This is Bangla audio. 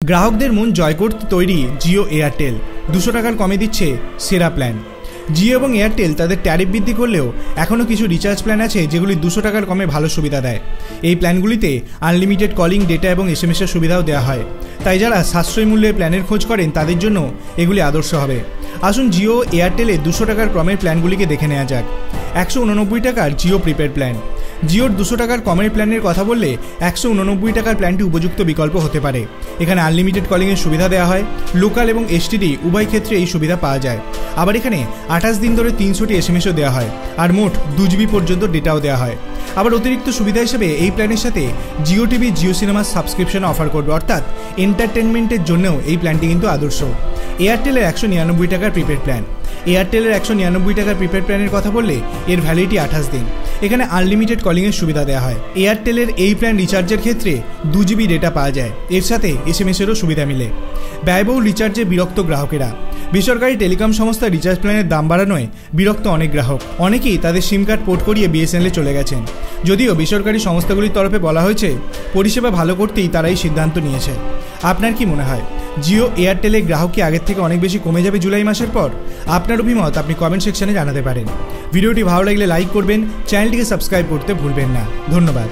গ্রাহকদের মন জয় করতে তৈরি জিও এয়ারটেল 200 টাকার কমে দিচ্ছে সেরা প্ল্যান। জিও এবং এয়ারটেল তাদের ট্যারিফ বৃদ্ধি করলেও এখনও কিছু রিচার্জ প্ল্যান আছে যেগুলি 200 টাকার কমে ভালো সুবিধা দেয়। এই প্ল্যানগুলিতে আনলিমিটেড কলিং, ডেটা এবং SMS-এর সুবিধাও দেওয়া হয়। তাই যারা সাশ্রয়ী মূল্যে প্ল্যানের খোঁজ করেন তাদের জন্য এগুলি আদর্শ হবে। আসুন জিও এয়ারটেলে 200 টাকার কমের প্ল্যানগুলিকে দেখে নেওয়া যাক। 189 টাকার জিও প্রিপেড প্ল্যান। জিওর 200 টাকার কমের প্ল্যানের কথা বললে 189 টাকার প্ল্যানটি উপযুক্ত বিকল্প হতে পারে। এখানে আনলিমিটেড কলিংয়ের সুবিধা দেওয়া হয়। লোকাল এবং STD উভয় ক্ষেত্রে এই সুবিধা পাওয়া যায়। আবার এখানে 28 দিন ধরে 300টি SMS-ও দেওয়া হয়, আর মোট 2 GB পর্যন্ত ডেটাও দেওয়া হয়। আবার অতিরিক্ত সুবিধা হিসেবে এই প্ল্যানের সাথে Jio TV, Jio cinema subscription offer করবে, অর্থাৎ এন্টারটেনমেন্টের জন্যও এই প্ল্যানটি কিন্তু আদর্শ। এয়ারটেলের 199 টাকার প্রিপেড প্ল্যান। এয়ারটেলের 199 টাকার প্রিপেড প্ল্যানের কথা বললে এর ভ্যালিডিটি 28 দিন। এখানে আনলিমিটেড কলিংয়ের সুবিধা দেওয়া হয়। এয়ারটেলের এই প্ল্যান রিচার্জের ক্ষেত্রে 2 GB ডেটা পাওয়া যায়, এর সাথে SMS-এরও সুবিধা মিলে। ব্যয়বহুল রিচার্জে বিরক্ত গ্রাহকেরা। বেসরকারি টেলিকম সংস্থা রিচার্জ প্ল্যানের দাম বাড়ানোয় বিরক্ত অনেক গ্রাহক। অনেকেই তাদের সিম কার্ড পোর্ট করিয়ে BSNL-এ চলে গেছেন। যদিও বেসরকারি সংস্থাগুলির তরফে বলা হয়েছে পরিষেবা ভালো করতেই তারা এই সিদ্ধান্ত নিয়েছে। আপনার কি মনে হয় জিও এয়ারটেলে গ্রাহক কি আগের থেকে অনেক বেশি কমে যাবে জুলাই মাসের পর? আপনার অভিমত আপনি কমেন্ট সেকশনে জানাতে পারেন। ভিডিওটি ভালো লাগলে লাইক করবেন, চ্যানেলটিকে সাবস্ক্রাইব করতে ভুলবেন না। ধন্যবাদ।